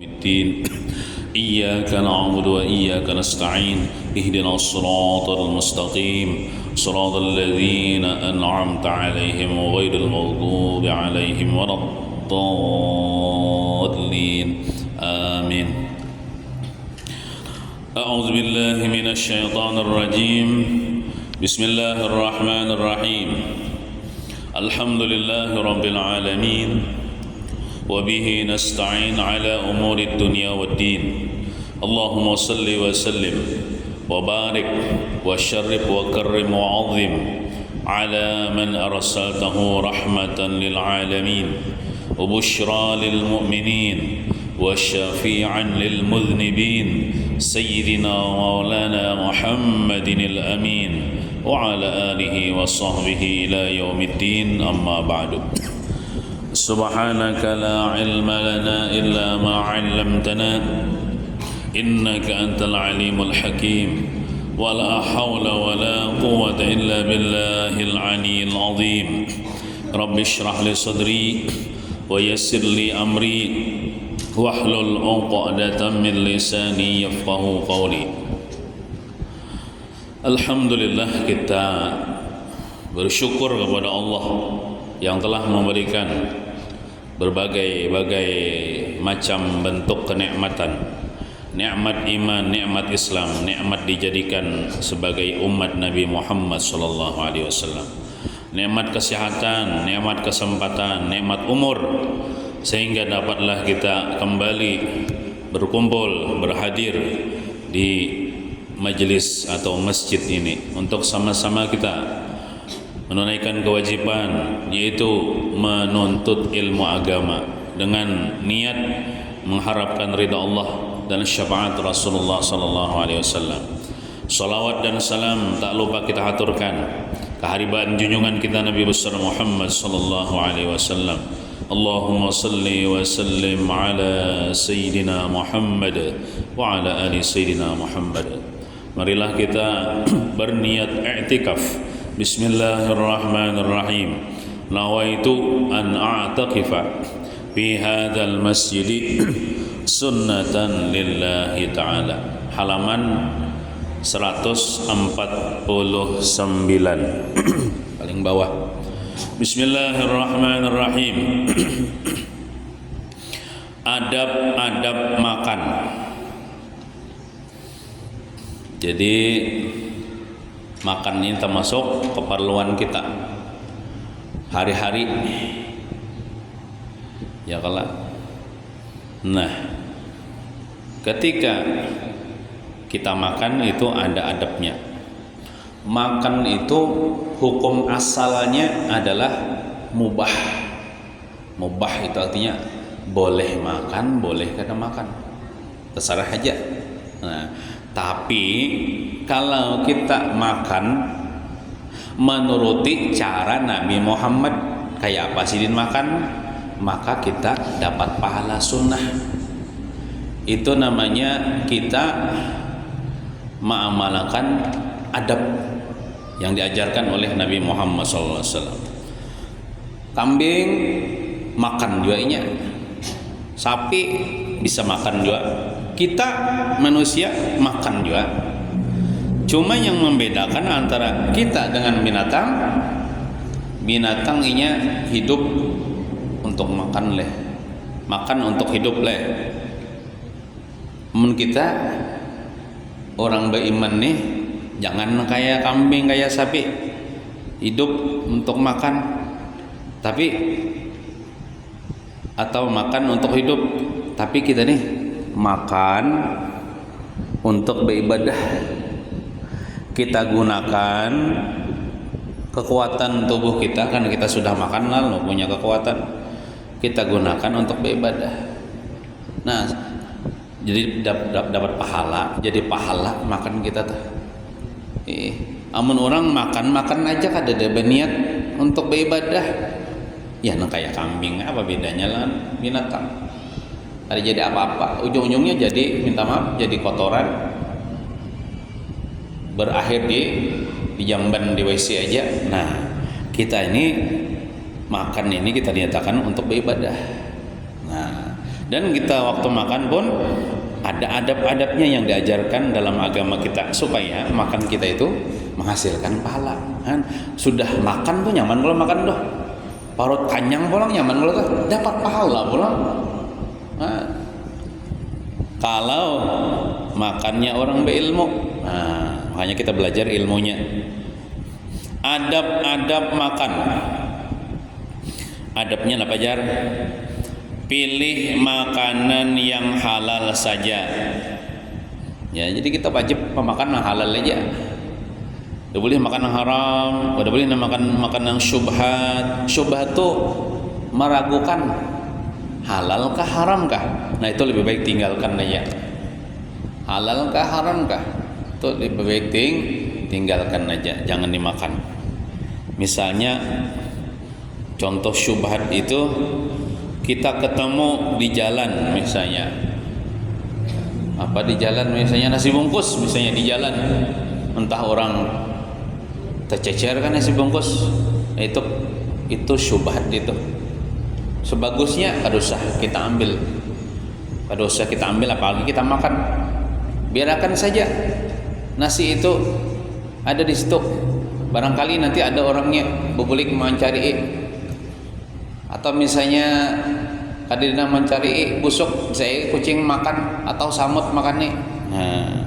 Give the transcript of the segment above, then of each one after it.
الدين إياك نعبد وإياك نستعين اهدنا الصراط المستقيم صراط الذين أنعمت عليهم غير المغضوب عليهم ولا الضالين آمين. أعوذ بالله من الشيطان الرجيم. بسم الله الرحمن الرحيم. الحمد لله رب العالمين وبه نستعين على أمور الدنيا والدين. اللهم صل وسلم وبارك وشرف وكرم وعظم على من أرسلته رحمة للعالمين وبشرى للمؤمنين وشفيعا للمذنبين سيدنا مولانا محمد الأمين وعلى آله وصحبه إلى يوم الدين. أما بعد، سبحانك لا علم لنا إلا ما علمتنا إنك أنت العليم الحكيم ولا حول ولا قوة إلا بالله العلي العظيم. رب اشرح لي صدري ويسر لي أمري واحلل عقدة من لساني يفقهوا قولي. Alhamdulillah, kita bersyukur kepada Allah yang telah memberikan berbagai macam bentuk kenikmatan, nikmat iman, nikmat Islam, nikmat dijadikan sebagai umat Nabi Muhammad sallallahu alaihi wasallam, nikmat kesehatan, nikmat kesempatan, nikmat umur, sehingga dapatlah kita kembali berkumpul, berhadir di majelis atau masjid ini untuk sama-sama kita menunaikan kewajiban, yaitu menuntut ilmu agama dengan niat mengharapkan ridha Allah dan syafaat Rasulullah sallallahu alaihi wasallam. Salawat dan salam tak lupa kita haturkan keharibaan junjungan kita Nabi besar Muhammad sallallahu alaihi wasallam. Allahumma salli wa sallim ala sayyidina Muhammad wa ala ali sayyidina Muhammad. Marilah kita berniat i'tikaf. Bismillahirrahmanirrahim. Nawaitu an a'taqifa fi hadzal masjid sunnatan lillahi ta'ala. Halaman 149 paling bawah. Bismillahirrahmanirrahim. Adab-adab makan. Jadi makan ini termasuk keperluan kita hari-hari, ya kalau. Nah, ketika kita makan itu ada adabnya. Makan itu hukum asalnya adalah mubah. Mubah itu artinya boleh makan, boleh kada makan, terserah aja. Nah, tapi kalau kita makan menuruti cara Nabi Muhammad kayak apa sih makan, maka kita dapat pahala sunnah. Itu namanya kita mengamalkan adab yang diajarkan oleh Nabi Muhammad SAW. Kambing makan juga inya, sapi bisa makan juga, kita manusia makan juga. Cuma yang membedakan antara kita dengan binatang, binatang inya hidup untuk makan leh, makan untuk hidup leh. Mun kita orang beriman nih, jangan kayak kambing, kayak sapi, hidup untuk makan, tapi atau makan untuk hidup, tapi kita nih makan untuk beribadah. Kita gunakan kekuatan tubuh kita, kan kita sudah makan lalu punya kekuatan, kita gunakan untuk beribadah. Nah, jadi dapat pahala, jadi pahala makan kita tuh. Amun orang makan aja kada ada berniat untuk beribadah, ya nah kayak kambing, apa bedanya lah binatang? Ada jadi apa-apa, ujung-ujungnya jadi minta maaf, jadi kotoran, berakhir di jamban di WC aja. Nah, kita ini makan ini kita nyatakan untuk beribadah. Nah, Dan kita waktu makan pun ada adab-adabnya yang diajarkan dalam agama kita supaya makan kita itu menghasilkan pahala. Kan? Sudah makan tuh nyaman kalau makan tuh. Parut kanyang pulang nyaman kalau tuh dapat pahala pulang. Nah, kalau makannya orang berilmu, nah, makanya kita belajar ilmunya. Adab-adab makan. Adabnya apa jar? Pilih makanan yang halal saja. Ya, jadi kita wajib memakan yang halal aja. Tidak boleh makan yang haram, tidak boleh makan yang syubhat. Syubhat itu meragukan halal kah haram kah. Nah itu lebih baik tinggalkan aja. Halal kah haram kah? Itu lebih baik tinggalkan aja, jangan dimakan. Misalnya contoh syubhat itu kita ketemu di jalan misalnya. Apa di jalan misalnya nasi bungkus misalnya di jalan. Entah orang tercecer kan nasi bungkus. Itu syubhat itu. Sebagusnya kada usah kita ambil. Kada usah kita ambil apalagi kita makan. Biarkan saja nasi itu ada di situ. Barangkali nanti ada orangnya bebulik mencari atau misalnya kadang mencari busuk, saya kucing makan atau samut makannya. Nah,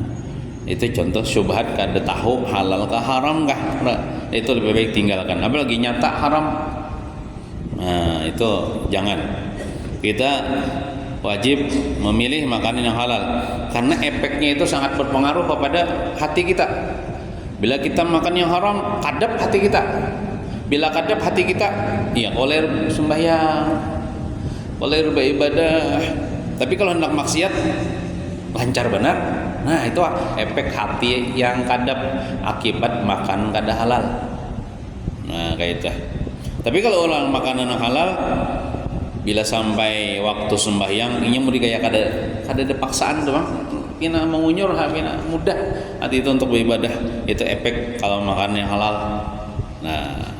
itu contoh syubhat kada tahu halal kah haram kah. Nah, itu lebih baik tinggalkan. Apalagi nyata haram. Nah, itu jangan. Kita wajib memilih makanan yang halal karena efeknya itu sangat berpengaruh kepada hati kita. Bila kita makan yang haram, kadap hati kita. Bila kadap hati kita, iya koler sembahyang, koler beribadah. Tapi kalau hendak maksiat, lancar benar. Nah itu efek hati yang kadap akibat makan kada halal. Nah kayak itu. Tapi kalau orang makanan yang halal, bila sampai waktu sembahyang, ini mau digaya kada ada paksaan tuh bang. Pina mengunyur, pina mudah hati itu untuk beribadah. Itu efek kalau makan yang halal. Nah.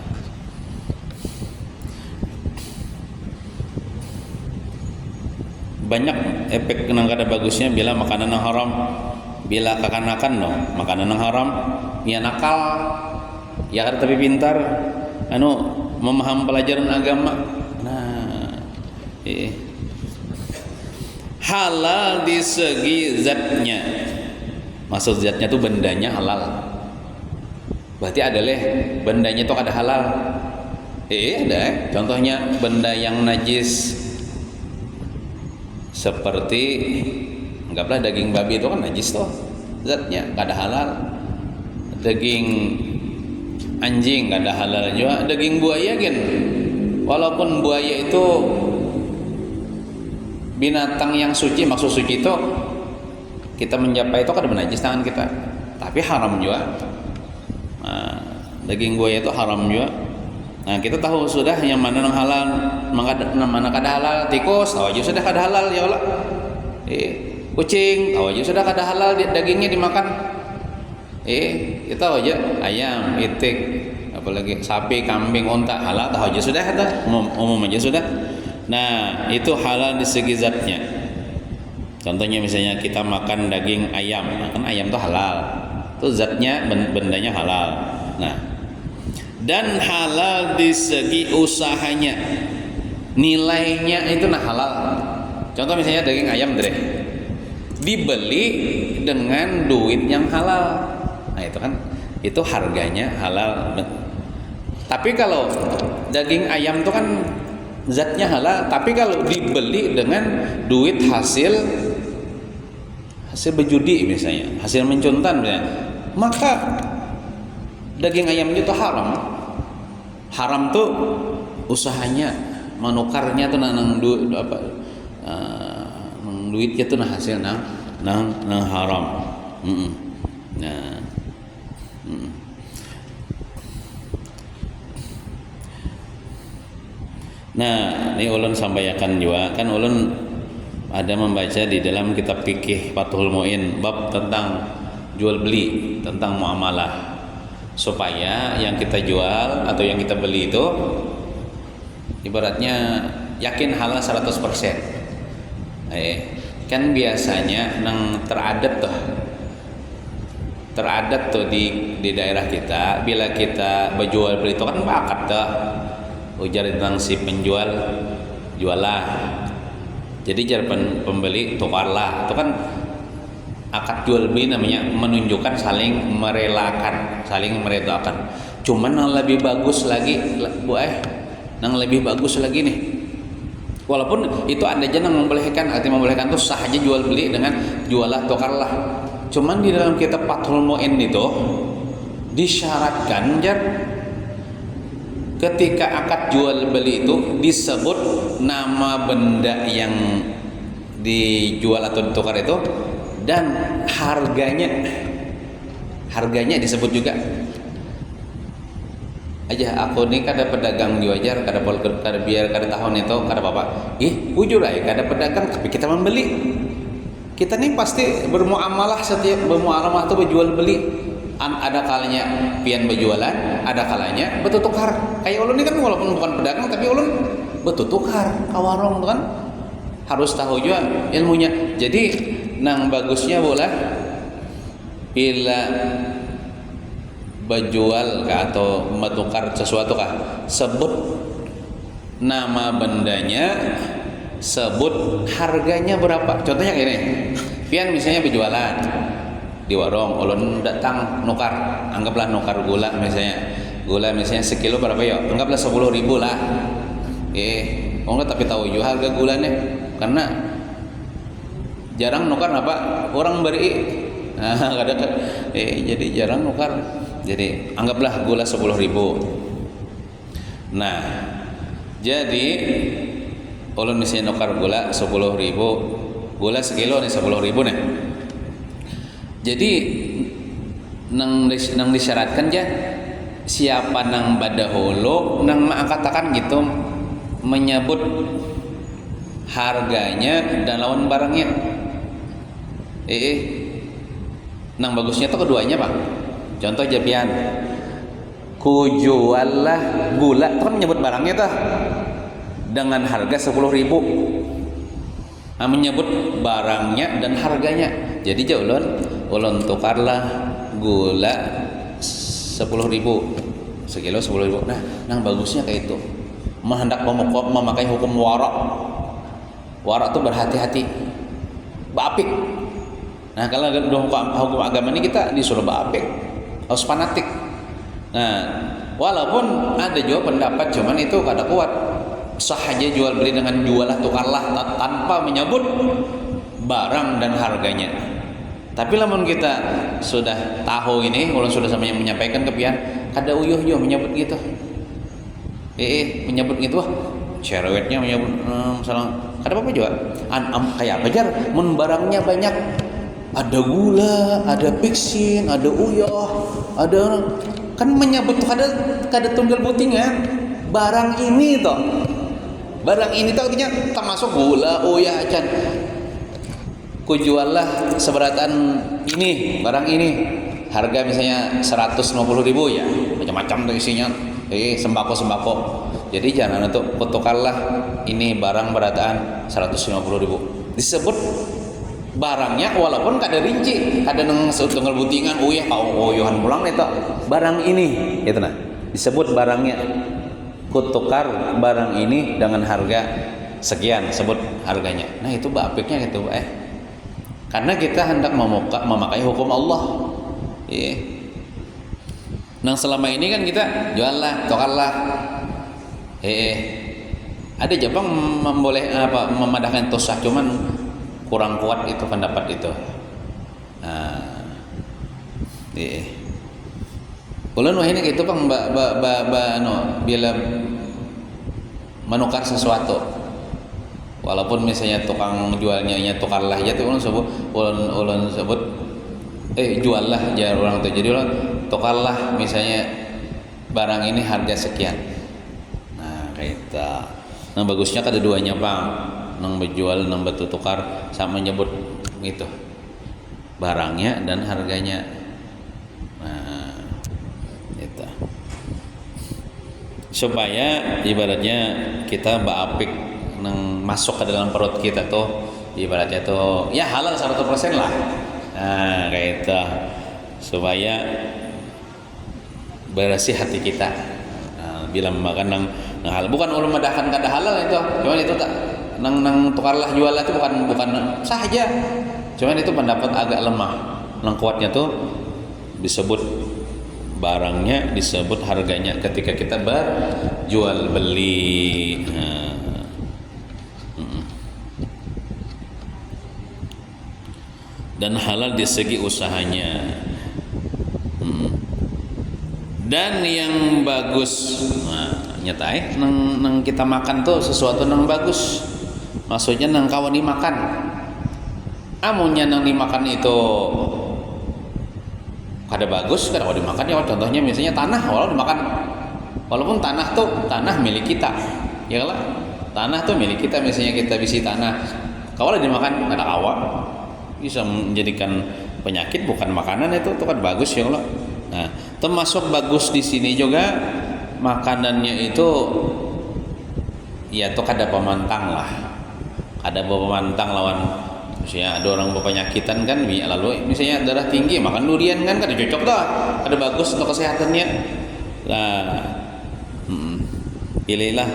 Banyak efek yang kada bagusnya bila makanan yang haram. Bila kekanakan no, makanan yang haram, ya nakal, ya kada tapi pintar, memaham pelajaran agama. Nah, halal di segi zatnya. Maksud zatnya tuh bendanya halal. Berarti ada bendanya itu kada halal. Ada. Contohnya benda yang najis. Seperti anggaplah daging babi itu kan najis tuh zatnya kada halal. Daging anjing kada halal juga. Daging buaya kan walaupun buaya itu binatang yang suci, maksud suci itu kita mencapai itu kada menajis tangan kita, tapi haram juga. Nah, daging buaya itu haram juga. Nah kita tahu sudah yang mana yang halal, mana kada halal. Tikus tahu aja sudah kada halal ya Allah. Kucing tahu aja sudah kada halal dagingnya dimakan. Kita tahu aja ayam, itik, apalagi sapi, kambing, unta halal tahu aja sudah ada umum aja sudah. Nah itu halal di segi zatnya. Contohnya misalnya kita makan daging ayam, kan ayam itu halal, itu zatnya bendanya halal. Nah dan halal di segi usahanya, nilainya itu halal. Contoh misalnya daging ayam dibeli dengan duit yang halal. Nah itu kan itu harganya halal. Tapi kalau daging ayam itu kan zatnya halal, tapi kalau dibeli dengan duit hasil berjudi misalnya, hasil mencuntan misalnya, maka daging ayamnya itu haram. Haram tuh usahanya menukarnya tuh nang duit apa duitnya tuh hasil nang haram. Nah. Nah, ini ulun sampaikan juga kan ulun ada membaca di dalam kitab fikih Fathul Muin bab tentang jual beli, tentang muamalah, supaya yang kita jual atau yang kita beli itu ibaratnya yakin halal 100%. Kan biasanya nang teradat tuh di daerah kita, bila kita berjual beli itu kan bakat tuh ujar tentang si penjual jualah, jadi jar pembeli tukarlah, itu kan akad jual beli namanya, menunjukkan saling merelakan, saling merelakan. Cuman yang lebih bagus lagi yang lebih bagus lagi nih, walaupun itu ada aja yang membolehkan, artinya membolehkan tuh sah aja jual beli dengan jualah tukarlah. Cuman di dalam kitab Fathul Mu'in itu disyaratkan jar, ketika akad jual beli itu disebut nama benda yang dijual atau ditukar itu dan harganya disebut juga. Aja aku nih kada pedagang juajar, kada biar kada tahun itu kada apa-apa. Jujur aja kada pedagang tapi kita membeli. Kita nih pasti bermuamalah, setiap bermuamalah itu berjual beli. Ada kalanya pian berjualan, ada kalanya bertukar. Kayak ulun ini kan walaupun bukan pedagang tapi ulun bertukar ke warung kan. Harus tahu juga ilmunya. Jadi nang bagusnya boleh bila berjual atau bertukar sesuatu kah, sebut nama bendanya, sebut harganya berapa. Contohnya gini, pian misalnya berjualan di warung, ulun datang nukar, anggaplah nukar gula misalnya sekilo berapa ya, anggaplah 10.000 lah. Enggak, tapi tahu juga harga gulanya, karena jarang nukar apa orang beri. Jadi jarang nukar, jadi anggaplah gula 10.000. Nah, jadi ulun misalnya nukar gula 10.000, gula sekilo nih 10.000 nih. Jadi nang disyaratkan aja siapa nang badahulu nang katakan gitu menyebut harganya dan lawan barangnya. Nang bagusnya tuh keduanya Pak. Contoh japian, ku jual lah gula, kan menyebut barangnya tuh dengan harga 10.000. Menyebut barangnya dan harganya. Jadi ulun tukarlah gula 10.000, sekilo 10.000. Nah, nang bagusnya kayak itu. Menghendak memakai hukum warak. Warak itu berhati-hati, bapik. Nah, kalau hukum agama ini kita disuruh bapik, harus fanatik. Nah, walaupun ada juga pendapat, cuman itu kada kuat. Sah aja jual beli dengan jualah tukarlah tanpa menyebut barang dan harganya. Tapi lamun kita sudah tahu ini, ulun sudah sama yang menyampaikan ke pian, kada uyuh juga menyebut gitu. Menyebut gitu cerewetnya menyebut misalnya kada apa-apa juga. Kayak apa jar? Mun barangnya banyak, ada gula, ada pixin, ada uyah, ada kan menyebut kada tunggal butingan. Barang ini artinya termasuk gula, uyah, acan. Ku jual lah seberatan ini, barang ini. Harga misalnya 150.000 ya, macam-macam tuh isinya. Sembako. Jadi jangan untuk kutukarlah ini barang berataan 150.000. Disebut barangnya walaupun kada rinci, kada nang setunggal butingan, uyuhan pulang itu barang ini, gitu nah. Disebut barangnya. Kutukar barang ini dengan harga sekian, sebut harganya. Nah, itu bapiknya gitu, karena kita hendak memakai hukum Allah. Nah, selama ini kan kita jualah, tukarlah. Ada Jepang memadahkan itu sah, cuman kurang kuat itu pendapat itu. Ulun ini gitu Bang, bila menukar sesuatu, walaupun misalnya tukang jualnya tukarlah ya, ulun sebut juallah ya orang tuh. Jadi ulun tukarlah misalnya barang ini harga sekian. Nah, kayak itu. Nah, bagusnya kada duanya Bang, nang berjual nang bertukar sama nyebut gitu barangnya dan harganya. Nah, itu supaya ibaratnya kita baapik nang masuk ke dalam perut kita tuh ibaratnya tuh ya halal 100% lah. Nah, kayak itu supaya bersih hati kita. Nah, bila makan nang halal bukan ulun madahkan kada halal itu, cuman itu tak nang tukarlah jual itu bukan sah aja. Cuman itu pendapat agak lemah. Nang kuatnya tuh disebut barangnya, disebut harganya ketika kita berjual beli. Dan halal di segi usahanya. Dan yang bagus, nyetai nang kita makan tuh sesuatu nang bagus. Maksudnya nang kawan dimakan. Amunnya nang dimakan itu kada bagus, kada kawan dimakan ya. Contohnya misalnya tanah, walaupun tanah tuh tanah milik kita, ya lah. Tanah tuh milik kita, misalnya kita bisi tanah, kalau dimakan kada kawa, bisa menjadikan penyakit bukan makanan itu kan bagus ya Allah. Nah, termasuk bagus di sini juga makanannya itu ya tuh kada pemantang lah. Ada pemantang lawan misalnya ada orang berpenyakitan kan lalu misalnya darah tinggi makan durian kan kada cocok dah. Kada bagus untuk kesehatannya. Lah pilihlah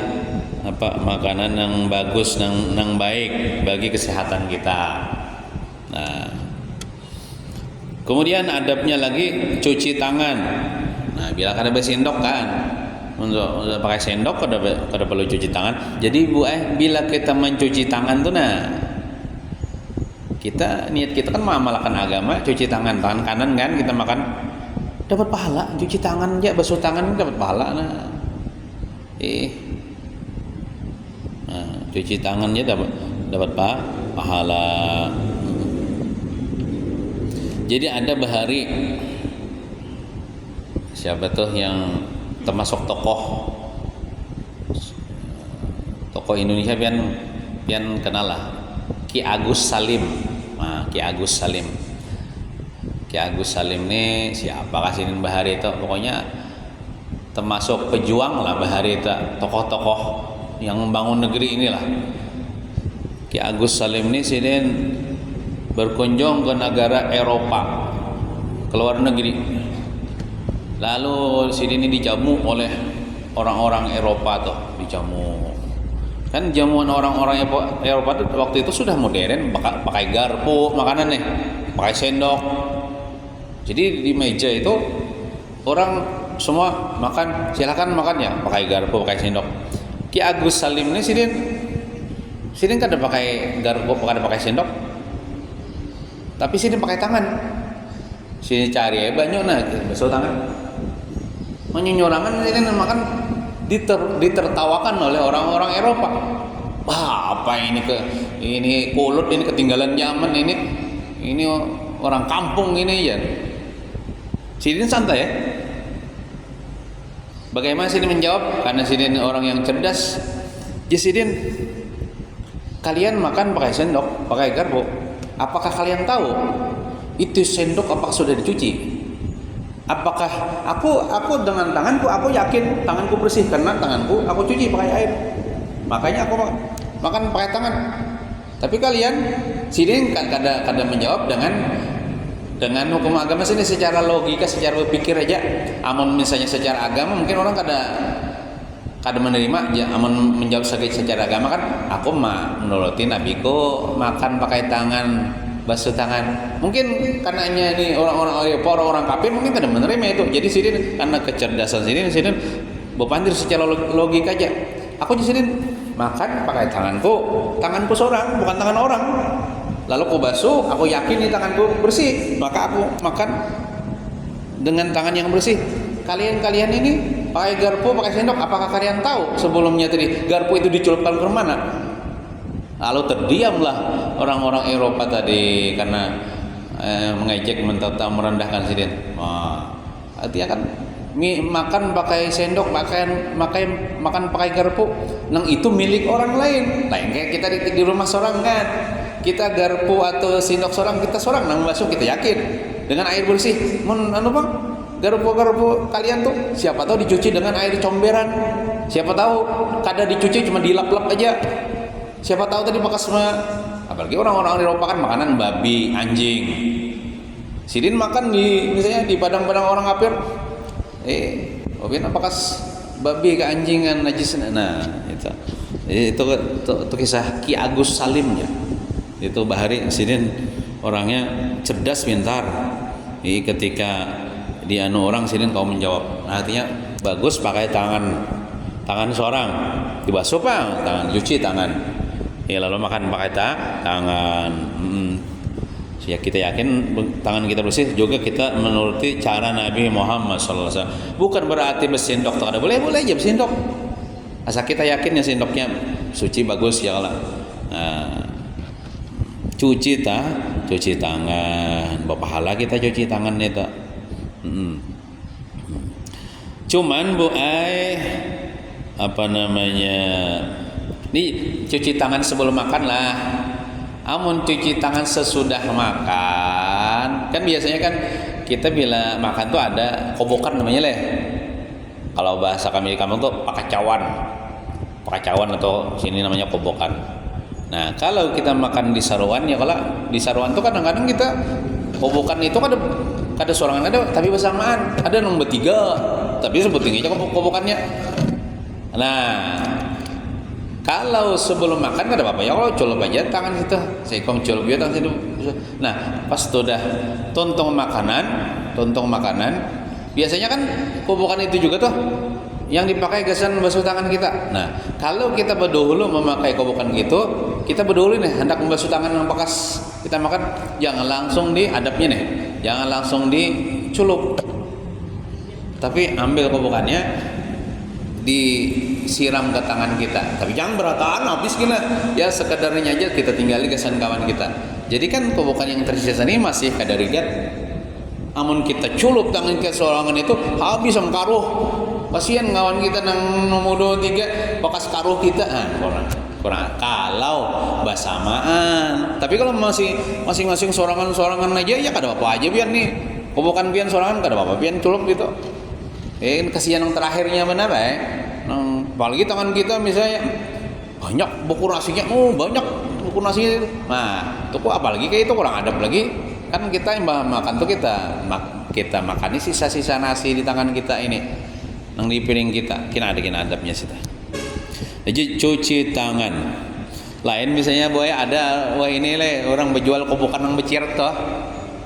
apa makanan yang bagus yang baik bagi kesehatan kita. Nah, kemudian adabnya lagi cuci tangan. Nah, bila kada bersendok kan, untuk pakai sendok kada perlu cuci tangan. Jadi bila kita mencuci tangan tuh kita niat kita kan mengamalkan agama, cuci tangan kanan kan kita makan dapat pahala, cuci tangan aja basuh tangan dapat pahala. Cuci tangannya dapat pahala. Jadi ada bahari siapa tuh yang termasuk tokoh Indonesia pian kenal lah, Ki Agus Salim. Nah, Ki Agus Salim ini siapa kasih bahari itu pokoknya termasuk pejuang lah bahari itu, tokoh-tokoh yang membangun negeri inilah. Ki Agus Salim ini sini berkunjung ke negara Eropa, ke luar negeri. Lalu sini ini dijamu oleh orang-orang Eropa tuh, dijamu. Kan jamuan orang-orang Eropa tuh waktu itu sudah modern, pakai garpu makanan nih, pakai sendok. Jadi di meja itu orang semua makan, silakan makan ya, pakai garpu, pakai sendok. Ki Agus Salim ini sini kada pakai garpu, kada pakai sendok. Tapi sini pakai tangan. Sini cari banyak basuh tangan. Menyurangan ini makan ditertawakan oleh orang-orang Eropa. Wah, apa ini kulut ini ketinggalan zaman ini orang kampung ini ya. Sini santai ya. Bagaimana sini menjawab? Karena sini orang yang cerdas. Jadi kalian makan pakai sendok, pakai garpu. Apakah kalian tahu itu sendok apakah sudah dicuci? Apakah aku dengan tanganku aku yakin tanganku bersih karena tanganku aku cuci pakai air. Makanya aku makan pakai tangan. Tapi kalian sini kadang menjawab dengan hukum agama sini secara logika, secara berpikir aja. Amun misalnya secara agama mungkin orang kada menerima ya, amun menjawab secara agama kan aku menuruti nabiku makan pakai tangan, basuh tangan. Mungkin karena ini orang kafir mungkin kada menerima itu. Jadi sini karena kecerdasan sini berpandir secara logika aja. Aku di sini makan pakai tanganku seorang bukan tangan orang. Lalu aku basuh, aku yakin ini tanganku bersih, maka aku makan dengan tangan yang bersih. Kalian ini pakai garpu, pakai sendok, apakah kalian tahu sebelumnya tadi garpu itu dicelupkan ke mana? Lalu terdiamlah orang-orang Eropa tadi karena mengejek, mentata, merendahkan sidin. Artinya kan makan pakai sendok, makan pakai garpu, nang itu milik orang lain. Lain kayak kita di rumah seorang kan, kita garpu atau sendok seorang kita seorang nang basuh kita yakin dengan air bersih. Bang, garpu kalian tuh siapa tahu dicuci dengan air comberan, siapa tahu kada dicuci cuma dilap-lap aja, siapa tahu tadi bekas Apalagi orang-orang di Eropa kan makanan babi, anjing. Sidin makan di misalnya di padang-padang orang kafir, obin apakah babi ke anjing kan najis. Nah, itu kisah Ki Agus Salim ya. Itu Bahari Sidin orangnya cerdas, pintar. Ketika dia orang Sidin kau menjawab. Nah, artinya bagus pakai tangan seorang dibasuh pak, tangan cuci tangan. Lalu makan pakai tangan. Ya kita yakin tangan kita bersih juga kita menuruti cara Nabi Muhammad SAW. Bukan berarti bersendok tak ada, boleh aja bersendok. Asal kita yakin ya sendoknya suci bagus ya Allah. Cuci tangan, berpahala kita cuci tangan itu. Cuman Bu Ai ini cuci tangan sebelum makan lah. Amun cuci tangan sesudah makan, kan biasanya kan kita bila makan tuh ada kobokan namanya leh. Kalau bahasa kami di kampung tuh pakacawan atau sini namanya kobokan. Nah kalau kita makan di saruan ya, kalau di saruan tuh kadang-kadang kita kobokan itu kada sorangan ada, tapi bersamaan ada yang bertiga, tapi sebutin aja kobokannya. Nah kalau sebelum makan kan ada apa-apa ya, kalau colok aja tangan situ, seikong colok aja tangan situ. Nah pas sudah tontong makanan, biasanya kan kobokan itu juga tuh yang dipakai gasan basuh tangan kita. Nah kalau kita berdahulu memakai kobokan gitu, kita berdahulu nih hendak membasuh tangan yang bekas kita makan, jangan langsung di adabnya nih, jangan langsung diculup, tapi ambil kobokannya disiram ke tangan kita, tapi jangan berataan habis gila ya, sekedarnya aja kita tinggali kesan kawan kita. Jadi kan kobokan yang tersisa ini masih kadarigat. Amun kita culup tangan ke sorangan itu habis sama karuh, kasihan kawan kita nang nomor 2 3 bekas karuh kita. Kurang kalau bersamaan. Tapi kalau masing-masing sorangan aja ya kada apa aja biar nih kobokan pian sorangan kada apa pian culup gitu. Kasihan yang terakhirnya benar apalagi tangan kita misalnya banyak buku nasinya, banyak buku nasinya itu. Nah itu apalagi kayak itu kurang adab lagi kan. Kita yang makan tuh kita makan ini sisa-sisa nasi di tangan kita ini yang di piring kita, kena adabnya sih. Jadi cuci tangan lain misalnya ada ini orang berjual kobokan yang bercirat tuh.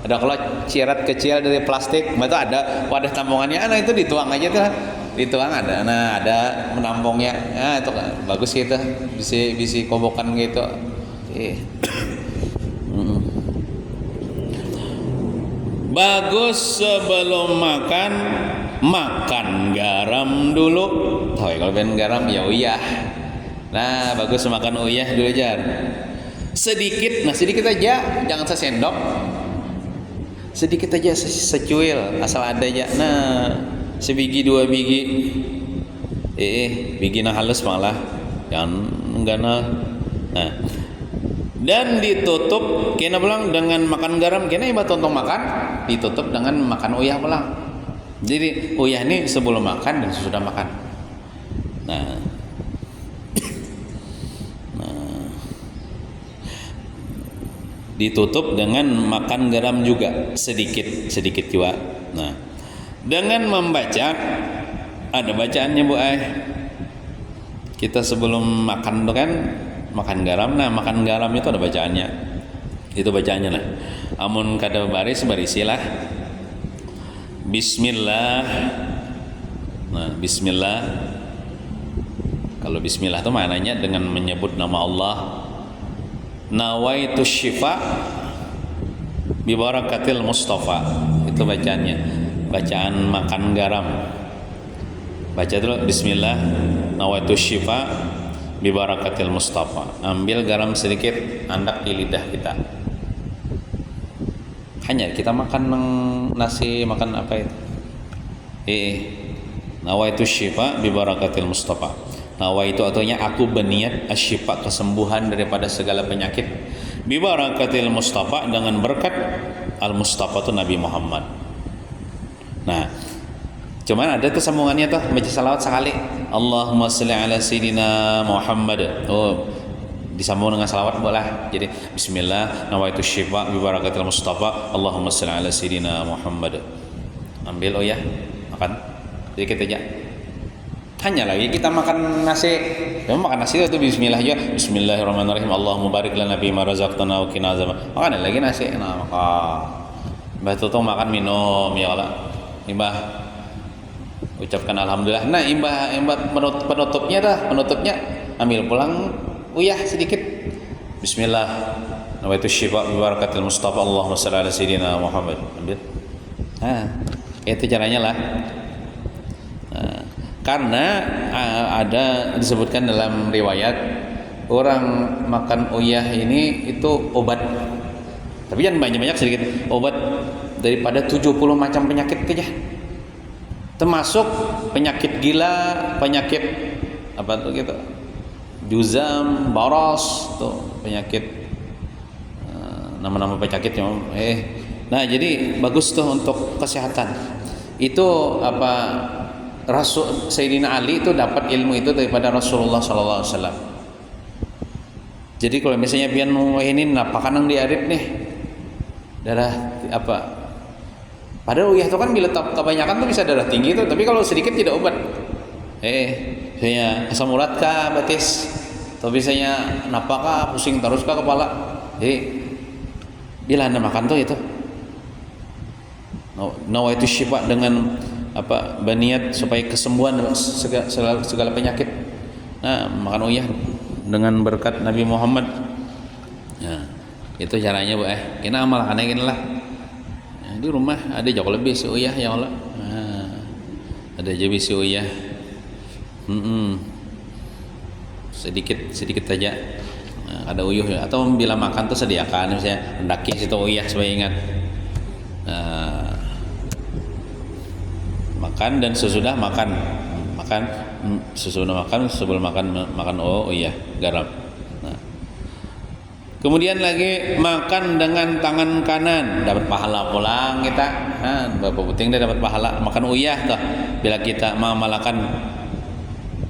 Ada kalau cirat kecil dari plastik, itu ada wadah tampungannya. Nah itu dituang aja tuh, dituang ada. Nah ada menampungnya. Nah itu bagus gitu, bisa kobokan gitu. Bagus sebelum makan garam dulu. Tahu ya kalau pengen garam ya uyah. Nah bagus makan uyah dulu aja. Sedikit aja, jangan sesendok. Sedikit aja secuil asal ada aja. Nah sebiji 2 biji biji nah halus malah jangan enggana. Nah dan ditutup kena pulang dengan makan garam, kena iba tontong makan ditutup dengan makan uyah pulang. Jadi uyah ini sebelum makan dan sesudah makan. Nah ditutup dengan makan garam juga sedikit juga. Nah dengan membaca, ada bacaannya Bu Ai. Kita sebelum makan tuh kan makan garam. Nah makan garam itu ada bacaannya. Itu bacaannya lah. Amun kada barisilah Bismillah. Nah Bismillah, kalau Bismillah itu maknanya dengan menyebut nama Allah. Nawaitu syifa bi barakatil Mustafa. Itu bacaannya, bacaan makan garam. Baca dulu Bismillah, nawaitu syifa bi barakatil Mustafa. Ambil garam sedikit, andak di lidah kita. Hanya kita makan nasi, makan apa itu? Nawaitu syifa bi barakatil Mustafa. Nawa itu artinya aku berniat asyifa, kesembuhan daripada segala penyakit. Bi barakatil Mustafa, dengan berkat al Mustafa itu Nabi Muhammad. Nah, cuman ada tuh sambungannya tuh, baca salawat sekali. Allahumma shalli ala sayyidina Muhammad. disambung dengan salawat boleh. Jadi bismillah nawaitu syifa bi barakatil mustafa Allahumma shalli ala sayyidina Muhammad. Ambil ya, makan sedikit aja. Hanya lagi kita makan nasi. Memang makan nasi itu bismillah aja. Bismillahirrahmanirrahim. Allahumma barik lana fi ma razaqtana wa qina azab. Makan lagi nasi. Nah, maka mbah tutung makan minum ya Allah. Imbah ucapkan alhamdulillah. Nah, imbah penutupnya ambil pulang uyah sedikit. Bismillah nawaitu syifa bi barakatil mustafa Allahumma shalli ala sayyidina Muhammad. Ambil. Nah, itu caranya lah. Nah, karena ada disebutkan dalam riwayat orang makan uyah ini itu obat. Tapi jangan banyak-banyak, sedikit. Obat daripada 70 macam penyakit aja. Termasuk penyakit gila, penyakit apa tuh gitu. Juzam, baros tuh penyakit nama-nama penyakitnya. Nah, jadi bagus tuh untuk kesehatan. Itu apa Rasul Sayyidina Ali itu dapat ilmu itu daripada Rasulullah sallallahu alaihi wasallam. Jadi kalau misalnya pian ini napakan di arif nih darah apa? Padahal uyah itu kan bila kebanyakan tuh bisa darah tinggi tuh, tapi kalau sedikit tidak obat. Misalnya asam urat kah, batis, atau misalnya napakah, pusing terus kah kepala. Jadi bila Anda makan tuh itu nawaitu syifa dengan apa baniat supaya kesembuhan segala penyakit. Nah, makan uyah dengan berkat Nabi Muhammad. Nah, itu caranya Bu. Kita amalkan aja lah. Nah, di rumah ada jauh lebih si uyah ya Allah. Nah, ada jadi si uyah. Sedikit aja. Nah, ada uyuh ya. Atau bila makan tuh sediakan misalnya hendaki situ uyah supaya ingat. Makan dan sesudah makan sesudah makan sebelum makan iya garam. Nah. Kemudian lagi makan dengan tangan kanan dapat pahala pulang kita. Nah, Bapak penting dia dapat pahala makan uyah tuh bila kita mengamalkan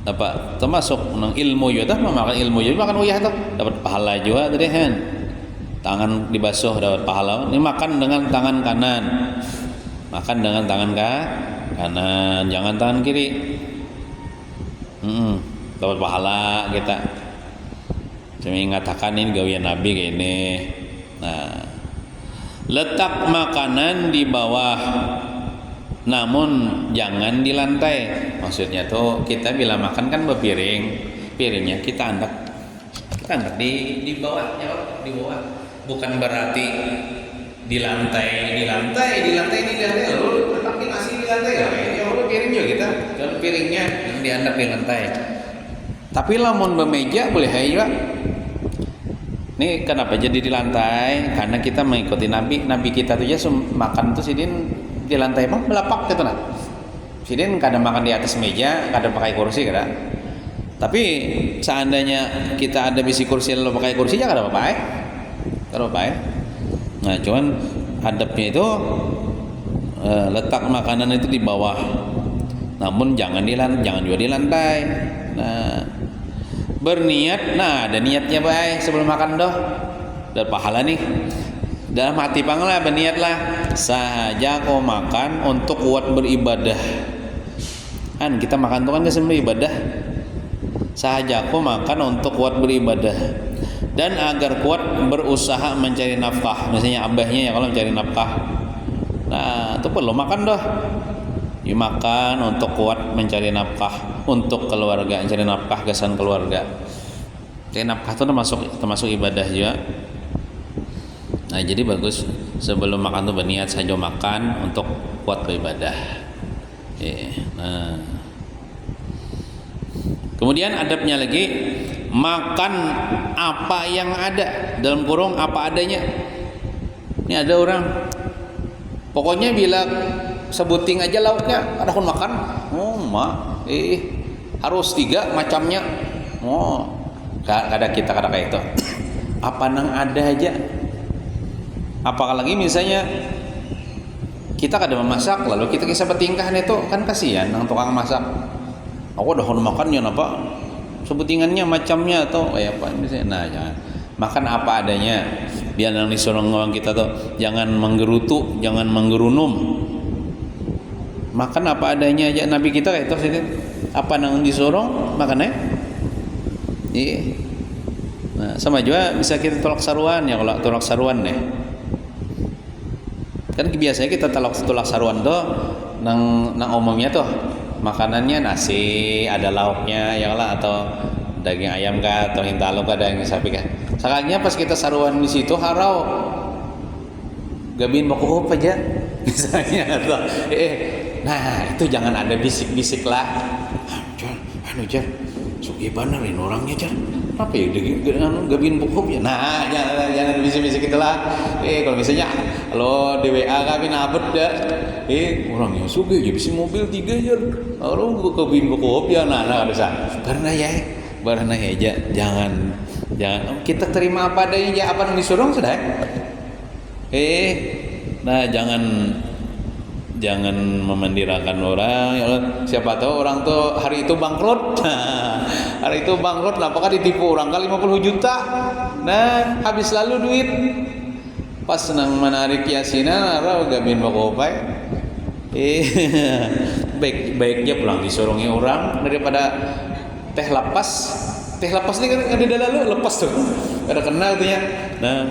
apa termasuk ilmu juga makan ilmu juga makan uyah tuh dapat pahala juga tadi kan. Tangan dibasuh dapat pahala. Ini makan dengan tangan kanan. Makan dengan tangan kanan, jangan tangan kiri. Dapat pahala kita. Saya mengatakan ini gawian Nabi kayak ini. Nah, letak makanan di bawah, namun jangan di lantai. Maksudnya tuh kita bila makan kan berpiring, piringnya kita angkat di bawahnya, di bawah. Bukan berarti di lantai lalu letakkan nasi di lantai ya Allah piring juga kita dan piringnya yang dihandap di lantai. Tapi lamun bemeja boleh aja. Ini kenapa jadi di lantai? Karena kita mengikuti Nabi kita tuh ya makan tuh sidin di lantai emang belapak gitu nah. Sidin kadang makan di atas meja, kadang pakai kursi kada. Tapi seandainya kita ada bisi kursi lalu pakai kursi ya kada apa-apa. Kada apa-apa. Nah, cuman hadapnya itu letak makanan itu di bawah. Namun jangan juga di lantai. Nah, berniat, ada niatnya baik sebelum makan doh. Dan pahala nih. Dalam hati panglah berniatlah saja kau makan untuk kuat beribadah. Kan kita makan tuh kan kesempatan ibadah. Saja kau makan untuk kuat beribadah. Dan agar kuat berusaha mencari nafkah. Misalnya abahnya ya kalau mencari nafkah. Nah, itu perlu makan dah. Makan untuk kuat mencari nafkah untuk keluarga, mencari nafkah kesan keluarga. Jadi nafkah itu termasuk ibadah juga. Nah, jadi bagus sebelum makan tuh berniat saja makan untuk kuat beribadah. Nah. Kemudian adabnya lagi makan apa yang ada dalam kurung apa adanya. Ini ada orang pokoknya bila sebuting aja lauknya ada pun makan. Harus 3 macamnya. Kada kayak itu. Apa nang ada aja. Apalagi misalnya kita kada memasak lalu kita kisah bertingkah itu kan kasihan nang tukang masak. Aku udah makan ya napa sebutingannya, macamnya atau kayak apa misalnya. Nah, jangan. Makan apa adanya. Biar yang disuruh ngomong kita tuh jangan menggerutu, jangan menggerunum. Makan apa adanya aja. Nabi kita kayak itu sih. Apa nang disuruh makannya? Iya. Nah, sama juga bisa kita tolak saruan ya, kalau tolak saruan deh. Kan biasanya kita tolak saruan tuh nang umumnya tuh makanannya nasi, ada lauknya ya lah, atau daging ayam kah, atau hintalo kah, daging sapi kah. Sekarangnya pas kita saruan di situ harau gabin bakuhop aja misalnya tuh. Nah itu jangan ada bisik-bisik lah. Jar sugi bener ini orangnya Jar, apa ya gabin bakuhop ya. Nah jangan bisik-bisik itulah. Kalau misalnya kalau di WA kami nabut dah, orangnya sugi ya bisa mobil 3 Jar, orang gabin bakuhop ya. Nah ada sah karena ya jangan kita terima apa adanya, apa yang disuruh sudah. Nah jangan memandirakan orang. Siapa tahu orang tuh hari itu bangkrut. Hari itu bangkrut, apakah ditipu orang kali 50 juta. Nah, habis lalu duit. Pas senang menarik yasinan, gabin bakopai. Baiknya pulang disuruhnya orang daripada teh lapas. Teh lapas ini kan ada lalu lepas tuh. Ada kenal tuh ya. Nah,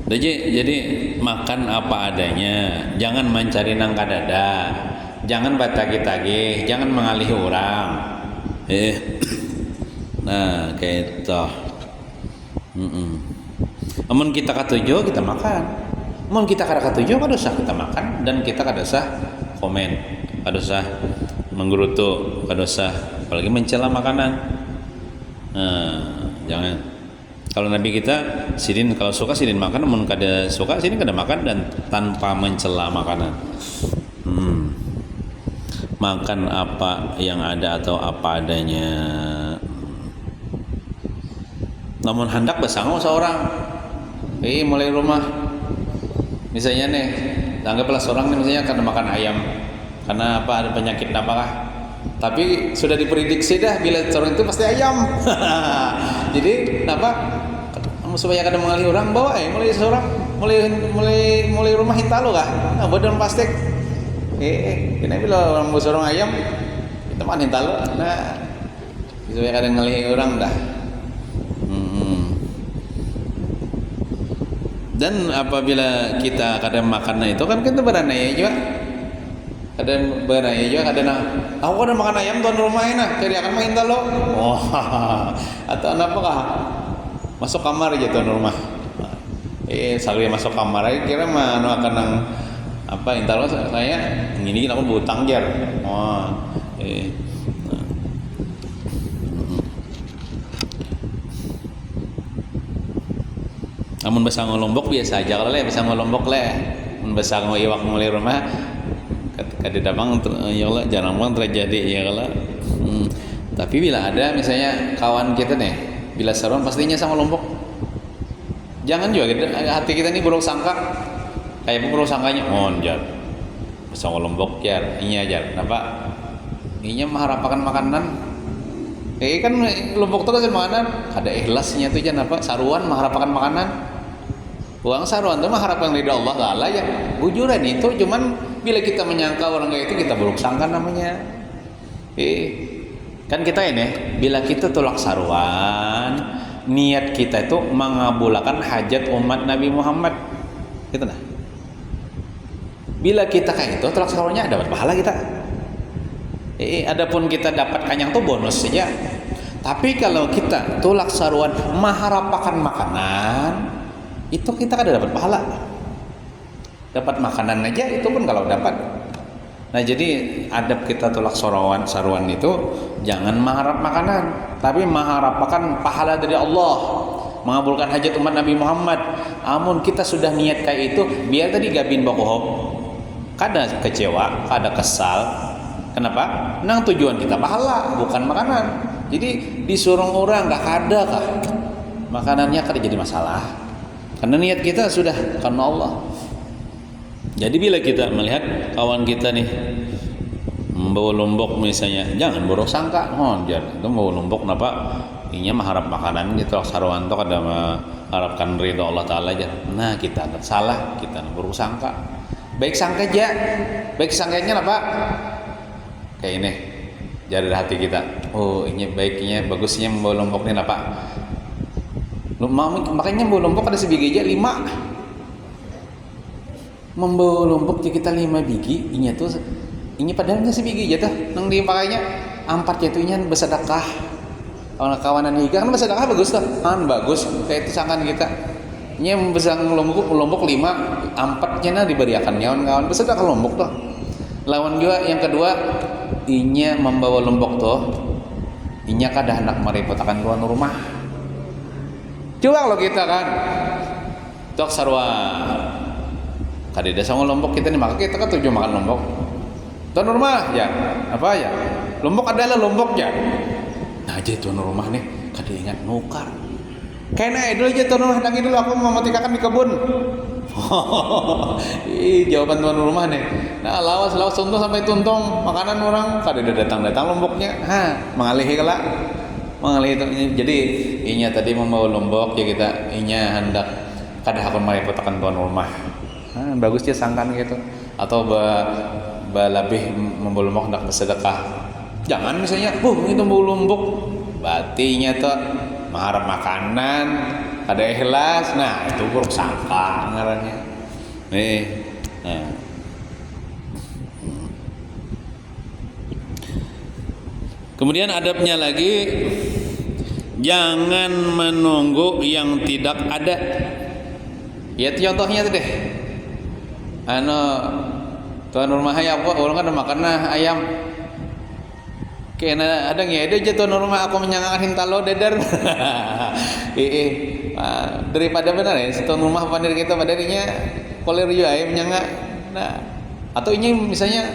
jadi makan apa adanya, jangan mencari nangka dada, jangan batagi-tagi, jangan mengalih orang. Nah kayak itu. Amun kita katujo kita makan, amun kita kada katujo kada usah kita makan, dan kita kada usah komen, kada usah menggerutu, kada usah apalagi mencela makanan. Jangan. Kalau Nabi kita sidin kalau suka sidin makan, namun kada suka sidin kada makan, dan tanpa mencela makanan. Makan apa yang ada atau apa adanya. Namun hendak besango seorang. Mulai rumah. Misalnya nih, anggaplah seorang nih misalnya karena makan ayam. Karena apa, ada penyakit apakah? Tapi sudah diprediksi dah bila seorang itu pasti ayam. Jadi apa? Supaya kada mengalih orang bawa mulai seorang mulai rumah hintalo kah? Nah, badan plastik. Kena bila orang seorang ayam kita makan hintalo. Nah, supaya kada mengalih orang dah. Dan apabila kita kada makan itu kan kita beranai juga. Kadang beranai juga kadang aku kada makan ayam tuan rumah enak, jadi akan main hintalo. Atau apakah? Masuk kamar aja tuan rumah. Selalu masuk kamar aja kira mah akan nang apa intalo saya ini aku butang jar. Amun basang Lombok biasa aja kalau basang Lombok mun basang iwak mulai rumah kada damang ya Allah jarang banget terjadi ya kalau. Tapi bila ada misalnya kawan kita nih bila seron pastinya sama Lombok. Jangan juga hati kita ini buruk sangka. Kayak buruk sangkanya, jar. Sama Lombok jar, iya jar. Kenapa? Inya mengharapkan makanan. Kan Lombok itu kan makanan, ada ikhlasnya tuh jar apa? Saruan mengharapkan makanan. Uang saruan itu mengharapkan ridha Allah Taala ya. Bujuran itu cuman bila kita menyangka orang kayak itu kita buruk sangka namanya. Kan kita ini bila kita tolak saruan, niat kita itu mengabulkan hajat umat Nabi Muhammad gitu nah. Bila kita kayak itu tolak saruannya dapat pahala kita. Adapun kita dapat kanyang tuh bonus saja. Tapi kalau kita tolak saruan mengharapkan makanan, itu kita kada dapat pahala. Dapat makanan aja itu pun kalau dapat. Nah jadi adab kita tolak saruan itu jangan mengharap makanan, tapi mengharapkan pahala dari Allah, mengabulkan hajat umat Nabi Muhammad. Amun kita sudah niat kayak itu, biar tadi gabin bakohop, kada kecewa, kada kesal. Kenapa? Nang tujuan kita pahala, bukan makanan. Jadi disuruh orang gak kada kah? Makanannya kada jadi masalah. Karena niat kita sudah karena Allah. Jadi bila kita melihat kawan kita nih membawa lombok misalnya, jangan buruk sangka. Oh, jangan itu membawa lombok kenapa? Inya mengharap makanan gitu, sarwanto kada mengharapkan ridho Allah Taala aja. Nah kita salah, kita buruk sangka. Baik sangka aja, baik sangkanya apa? Kayak ini, dari hati kita. Oh ini baiknya, bagusnya membawa lombok ini apa? Makanya membawa lombok ada sebiji aja 5. Membawa lombok jadi kita 5 biji, inya tuh, ini padahalnya sebiji aja tuh, nang dipakainya 4 jatuhnya bersedekah. Kawanan nikah kan bersedekah bagus tuh, kan bagus kayak itu sangkan kita. Ini besang lombok 5, 4-nya diberiakan kawan-kawan bersedekah lombok tuh. Lawan juga yang kedua, inya membawa lombok tuh, inya kada hendak merepotakan tuan rumah. Coba kalau kita kan, tok sarwa, kada ada sama lombok kita nih, maka kita kan tujuh makan lombok. Tuan rumah ya, apa ya? Lombok adalah lombok ya. Nah aja tuan rumah nih, kada ingat nukar. Kayaknya dulu aja tuan rumah, nanti dulu aku mau matikakan di kebun. Jawaban tuan rumah nih. Nah lawas contoh sampai tuntung makanan orang kada ada datang lomboknya. Mengalih kelak. Mengalih itu. Jadi inya tadi membawa lombok ya kita inya hendak kada hakun merepotakan tuan rumah. Bagus dia sangkan gitu. Atau lebih membawa lombok hendak bersedekah. Jangan misalnya, itu mau lombok, batinya tuh mengharap makanan, ada ikhlas, nah itu buruk sangka ngarannya. Nah. Kemudian adabnya lagi, jangan menunggu yang tidak ada. Ya contohnya tuh deh, tuan rumah ayam, orang kan makan ayam. Kena ada ngede aja tuan rumah aku menyangahin talo dedar. Daripada benar ya tuan rumah pandir kita padarinya koler juga ayam nyanga. Nah, atau ini misalnya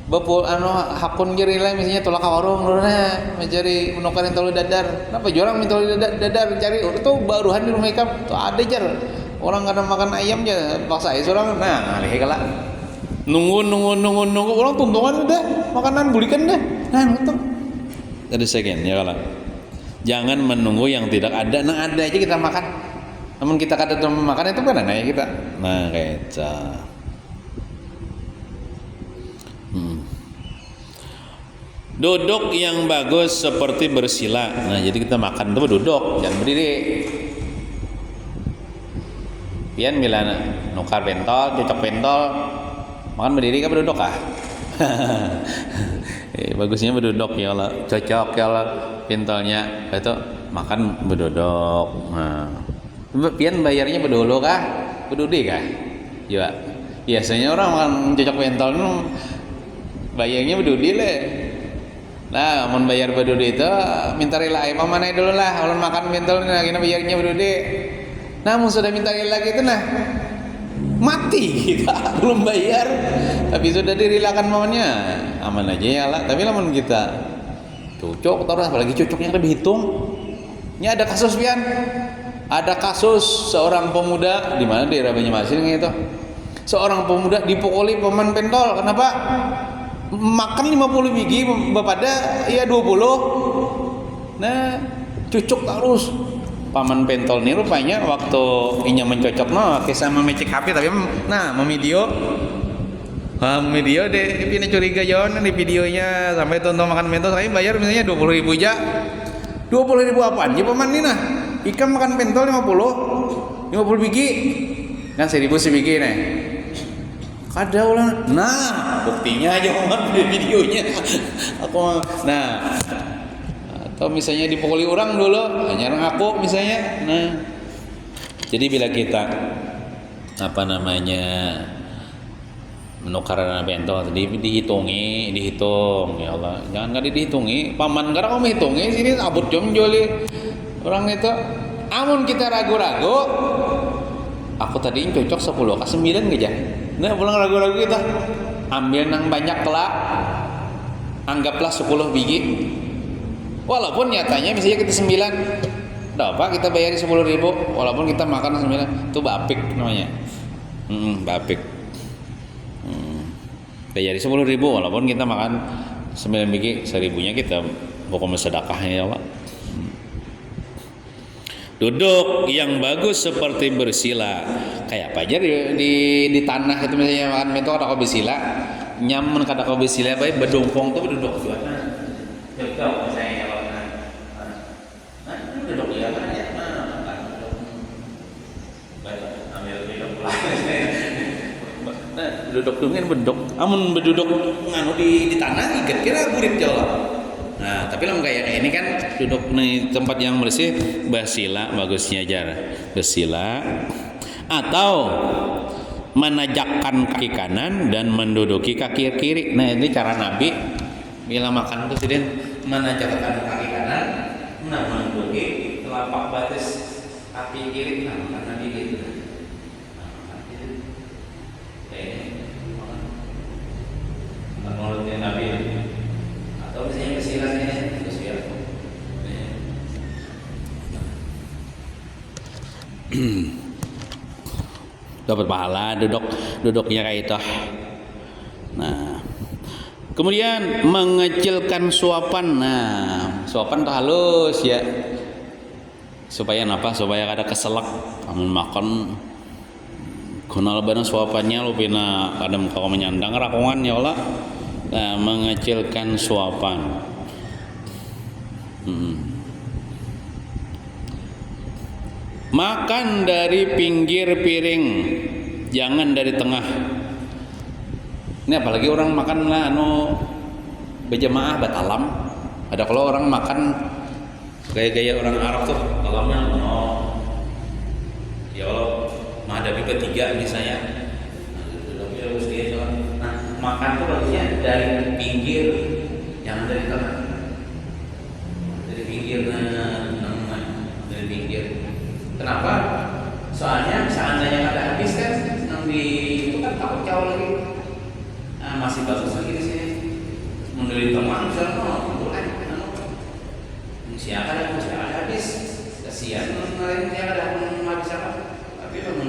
bapul hakun gerila misalnya tolak ka warung lurna mencari menukarin talo dadar. Kenapa jorang minta talo dadar cari itu baruhan di rumah ikam tuh ada jar. Orang kadang makan ayam aja paksa seorang. Nah, alih kala nunggu orang tuntungan udah makanan bulikan dah. Nah betul. Ada second ya kalau jangan menunggu yang tidak ada. Nah ada aja kita makan. Namun kita kada tuh makan itu kan ya kita. Nah kayak duduk yang bagus seperti bersila. Nah jadi kita makan tuh duduk, jangan berdiri. Pian bila nukar pentol, cocok pentol, makan berdiri kan berduduk ah. Bagusnya berduduk ya Allah, cocok ya Allah pentolnya itu makan berduduk. Nah, pian bayarnya berdulu kah? Berdudi kah? Ya, biasanya orang makan cocok pentol itu bayarnya berdudi le. Nah, mau bayar berdudi itu minta rela ayam mana dulu lah, kalau makan pentol nah kita bayarnya berdudi. Namun sudah minta rela gitu nah. Mati kita belum bayar tapi sudah direlakan maunya aman aja ya lah. Tapi lamun kita cocok terus apalagi cocoknya lebih hitung. Ini ada kasus pian, ada kasus seorang pemuda di mana daerah Banyumasin gitu. Seorang pemuda dipukuli paman pentol. Kenapa? Makan 50 biji bapada ya 20. Nah cocok terus. Paman pentol ini rupanya waktu inya mencocok kisah memecek HP tapi video deh ini curiga John di videonya sampai tonton makan pentol saya bayar misalnya 20.000 aja 20.000 apaan ya paman ini nah ikan makan pentol 50 biji kan 1.000 sebiji nih kada ulang nah buktinya aja paman di videonya aku nah atau misalnya dipukuli orang dulu nyerang aku misalnya. Nah jadi bila kita menukar pentol dihitung ya Allah jangan nggak dihitungi paman karena kamu hitungi sini abut jom joli orang itu amun kita ragu-ragu aku tadi cocok 10 ke 9 aja nah pulang ragu-ragu kita ambil nang banyak kelak anggaplah 10 biji. Walaupun nyatanya misalnya kita 9 apa kita bayar 10.000 walaupun kita makan 9 itu bapik namanya. Bapik. Kayak jadi 10.000 walaupun kita makan 9 biji, 1.000-nya kita pokoknya sedekahnya ya Pak. Duduk yang bagus seperti bersila. Kayak apa aja di tanah itu misalnya makan itu ada bersila. Nyaman kata bersila baik bedongkong tuh duduk juga. Duduk misalnya kalau duduk di mana ya? Duduk dengan bedok. Amun beduduk nganu di tanah ikat kira burit jauh. Nah, tapi lamun kayak ini kan duduk di tempat yang bersih, bersila bagusnya jar. Bersila atau menajakkan kaki kanan dan menduduki kaki kiri. Nah, ini cara Nabi bila makan tuh sidin menajakkan kaki kanan, nah menduduki telapak batas kaki kiri. Nah, makan Nabi gitu. Menurutnya Nabi atau misalnya kesilasannya terus ya dapat pahala duduknya kayak itu. Nah, kemudian mengecilkan suapan. Nah, suapan tuh halus ya supaya apa? Supaya kada keselak kamu makan. Kunal bana suapannya lu pina kadang kau menyandang rakungan ya Allah. Nah, mengecilkan suapan. Makan dari pinggir piring, jangan dari tengah. Ini apalagi orang makan lah berjamaah batalam. Ada kalau orang makan gaya-gaya orang Arab tuh, talamnya ya Allah menghadapi bertiga misalnya. Makan tuh bagusnya dari pinggir, jangan dari tengah. Dari pinggir, dari pinggir. Kenapa? Soalnya seandainya ada habis kan, nanti itu kan takut jauh lagi. Nah, masih bagus lagi di sini. Menurut teman misalnya, boleh. Siapa ada habis? Kasihan orang yang ada habis apa? Tapi kalau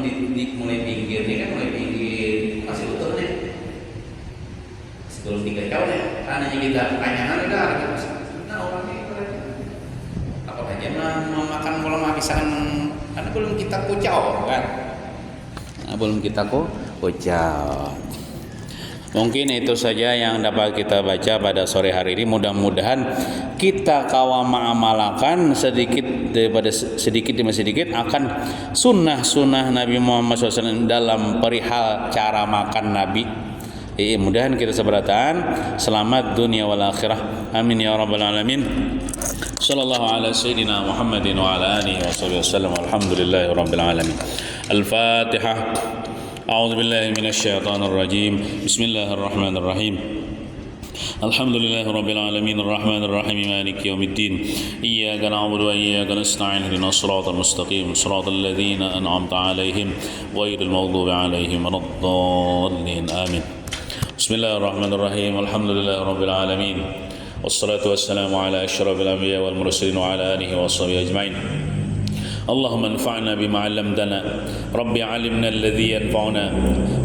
mulai pinggir, dia kan mulai pinggir masih utuh nih. Sebelum 3 tahun ya, tanya kita pertanyaan udah ada nah orang ini apa aja mau makan belum habisan karena belum kita kucau kan, nah, belum kita kucau. Mungkin itu saja yang dapat kita baca pada sore hari ini. Mudah-mudahan kita kawa mengamalkan sedikit demi sedikit akan sunnah-sunnah Nabi Muhammad SAW dalam perihal cara makan Nabi. Mudahan kita seberatan selamat dunia wal akhirah. Amin ya rabbal alamin. Sallallahu ala sayyidina Muhammadin wa ala alihi wa sahbihi wasallam. Alhamdulillahi rabbil alamin. Al-Fatihah. A'udzu billahi minasy syaithanir rajim. Bismillahir rahmanir rahim. Alhamdulillahi rabbil alamin arrahmanir rahim maliki yaumiddin. Iyyaka na'budu wa iyyaka nasta'in ihdinas siratal mustaqim siratal ladzina an'amta 'alaihim ghairil maghdubi 'alaihim waladdallin. Amin. Bismillahirrahmanirrahim. Alhamdulillahi rabbil alamin. Wassalatu wassalamu ala asyrafil anbiya wal mursalin wa ala alihi washabihi ajmain. Allahumma anfa'na bima 'allamtana. Rabbi 'allimna alladhi yanfa'una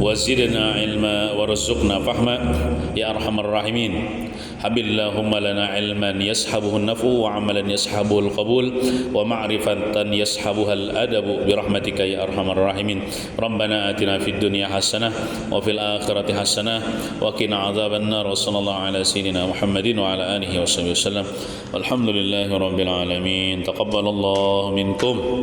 wa zidna 'ilma warzuqna fahma ya arhamar rahimin. Habillahumma lana 'ilman yashabuhu an-naf'u wa 'amalan yashabuhu al-qabul wa ma'rifatan yashabuha al-adabu bi rahmatika ya arhamar rahimin. Rabbana atina fid dunya hasanah wa fil akhirati hasanah wa qina adzaban nar. Wa sallallahu ala sayyidina Muhammadin wa ala alihi washabihi wasallam. Walhamdulillahi rabbil alamin. Taqabbalallahu minkum.